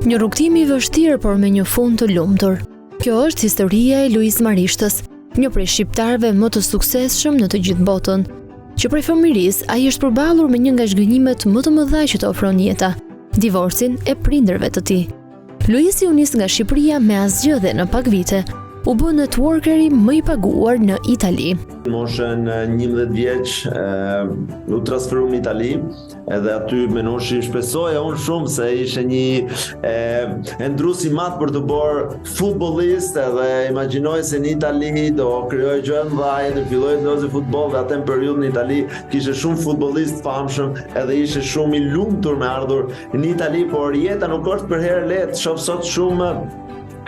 Një rrugtim i vështirë, por me një fund të lumtur. Kjo është historia e Luiz Marishtës, një prej shqiptarëve më të suksesshëm në të gjithë botën, që prej fëmirisë ai është përballur me një nga zhgënjimet më të mëdha që të ofron jeta, divorcin e prindërve të tij. Luizi u nis nga Shqipëria me asgjë dhe në pak vite u bë networkeri më i paguar në Itali. Moshën 11 vjeç u transferuam në Itali, edhe aty menoshi shpresoja unë shumë se ishe një ndrus i madh për të bërë futbollist, edhe imagjinoj se në Itali do krijoj gjë të mëdha, do filloj të lozë futboll, dhe atë periudhë në Itali kishte shumë futbollist famshëm, edhe ishte shumë i lumtur me ardhur në Itali, por jeta nuk është për herë lehtë. Shoh sot shumë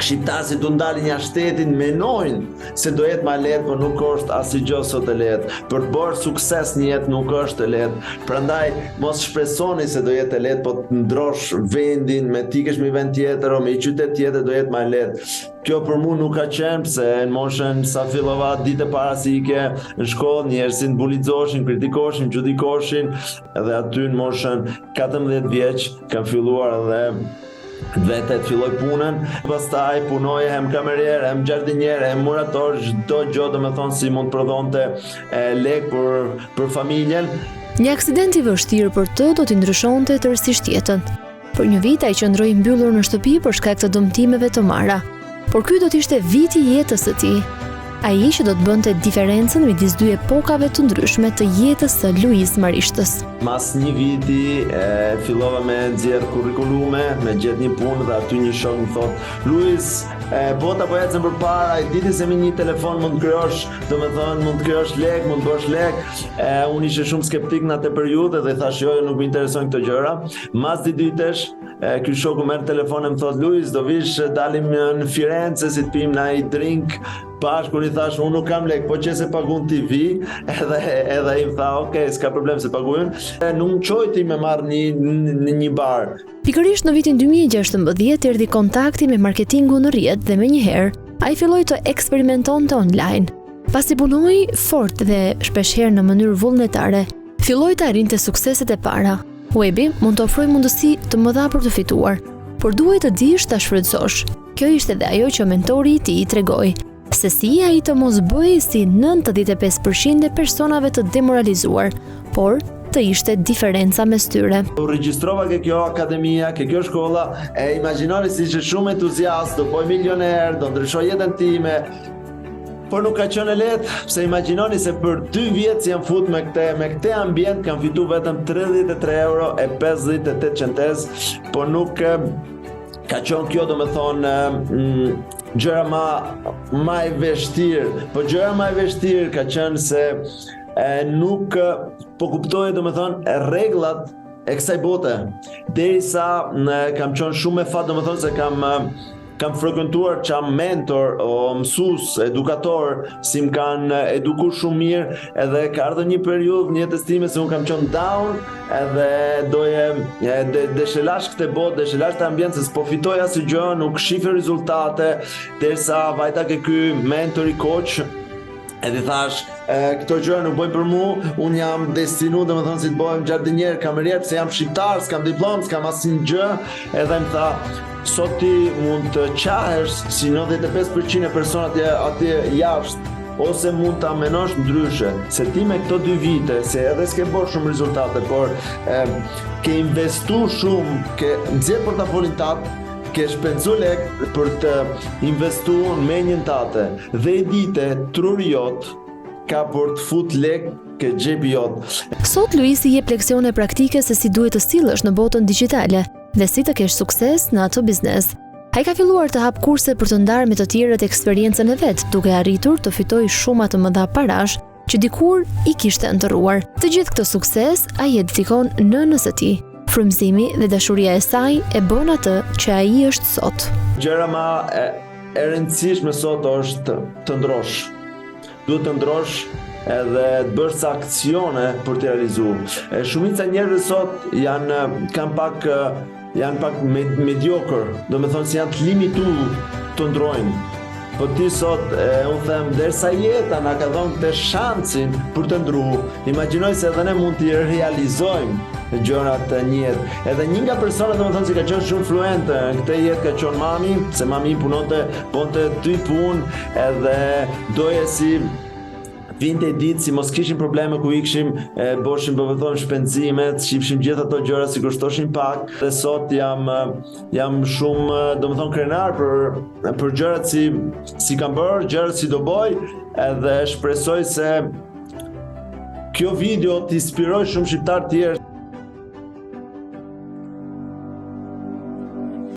shqiptarë të ndalin jashtë shtetit, menojnë se do jetë më lehtë, por nuk është asgjë sot e lehtë. Për të bërë sukses në jetë nuk është e lehtë. Prandaj mos shpresoni se do jetë e lehtë, po të ndrosh vendin, me tikesh në vend tjetër o me një qytet tjetër do jetë më lehtë. Kjo për mua nuk ka qenë, pse në moshën sa fillova ditë para se ike në shkollë, njerëzit bulizoshin, kritikoshin, gjudikoshin, edhe aty në moshën 14 vjeç kam filluar edhe vetë të filloj punën, pastaj punoj hem kamerier, hem gjardinier, hem murator, çdo gjë domethënë si mund të prodhonte lek për familjen. Një aksident i vështirë për të do t'i ndryshonte tërësisht jetën. Për një vit ai qëndroi mbyllur në shtëpi për shkak të dëmtimeve të marra. Por ky do të ishte viti i jetës së tij. Ai që do të bënte diferencën midis dy epokave të ndryshme të jetës së Luiz Marishtës. Mas një viti fillova me nxjerr kurrikulume, me gjetë një punë, dhe aty një shok më thot: "Luiz, bota po ecën përpara, i diti se me një telefon mund të krijosh, domethënë mund të krijosh lek, mund të bësh lek." Unë isha shumë skeptik në atë periudhë dhe thash jo, nuk më interesojnë këto gjëra. Mas dy ditësh ky shoku merr telefonin, më thot: "Luiz, do vish dalim në Firenze si të pim një drink bashkë." I thash, unë nuk kam lek, po që se pagun TV, edhe i tha, "Okej, s'ka problem se paguajnë." Nuk më çojti me marr në një bar. Pikërisht në vitin 2016 erdhi kontakti me marketingun në rrjet dhe menjëherë ai filloi të eksperimentonte online. Pasi punoi fort dhe shpeshherë në mënyrë vullnetare, filloi të arrinte sukseset e para. Webi mund të ofrojë mundësi të mëdha për të fituar, por duhet të dish ta shfrytëzosh. Kjo ishte dhe ajo që mentori i tij i tregoi, se si ai të mos bëhej si 95% e personave të demoralizuar, por të ishte diferenca mes tyre. U regjistrova ke kjo akademia, ke kjo shkolla, imagjinoni se ishe shumë entuziast, do bëj milioner, do ndryshoj jetën time. Por nuk ka qenë lehtë, pse imagjinoni se për 2 vjet jam fut me këtë ambient, kam fitu vetëm 33 euro e 58 qentes, por nuk ka qenë kjo domethënë gjëra ma e vështirë. Po gjëra ma e vështirë ka qenë se nuk po kuptoje domethënë rregullat e kësaj bote. Derisa kam qenë shumë e fat domethënë se kam frekuentuar qam mentor o mësues, edukator, si më kanë edukuar shumë mirë, edhe ka ardhur një periudhë në jetën time se unë kam qenë down, edhe doje dëshelash këtë botë, dëshelash këtë ambient, se s'po fitoj asgjë, nuk shifë rezultate, derisa vajta ke ky mentor i coach, edhe thash, këto gjëra nuk bëjnë për mua, unë jam destinu, domethënë si të bëhem gjardinier, kamerier, pse jam shqiptar, s'kam diplom, s'kam asnjë gjë, edhe më tha, sot ti mund të qahesh si 95% e personat atje jashtë, ose mund ta menosh ndryshe, se ti me këto 2 vite, se edhe s'ke bërë shumë rezultate, por ke investu shumë, ke nxjerr portafolin tat, ke shpenzu lek për të investu në menjën tate, dhe i dite truri jot ka për të fut lek ke xhepi jot. Sot Luizi jep leksione praktike se si duhet të sillesh në botën digjitale dhe si të kesh sukses në atë biznes. Ai ka filluar të hap kurse për të ndarë me të tjerët eksperiencën e vet, duke arritur të fitojë shumë të mëdha parash që dikur i kishte ndërruar. Të gjithë këtë sukses ai e dedikon nënës së tij. Frymëzimi dhe dashuria e saj e bën atë që ai është sot. Gjëra më e rëndësishme sot është të ndrosh. Duhet të ndrosh edhe të bësh sa aksione për të realizuar. Shumica njerëzve sot janë pak mediocre, domethënë se janë të limituar të ndrojnë. Po ti sot, unë them, derisa jeta na ka dhënë këtë shansin për të ndruar, imagjinoj se edhe ne mund t'i realizojmë gjërat në jetë. Edhe një nga personat domethënë që ka qenë shumë fluent në këtë jetë ka qenë mami, se mami ponte 2 punë edhe doje si vinte ditë si mos kishim probleme ku ikshim, boshim shpenzimet, shifshim gjithë ato gjëra si kushtoshin pak. Dhe sot jam shumë domethënë krenar për gjërat si kam bërë, gjërat si do bëj, edhe shpresoj se kjo video t'i inspiroj shumë shqiptar tjerë.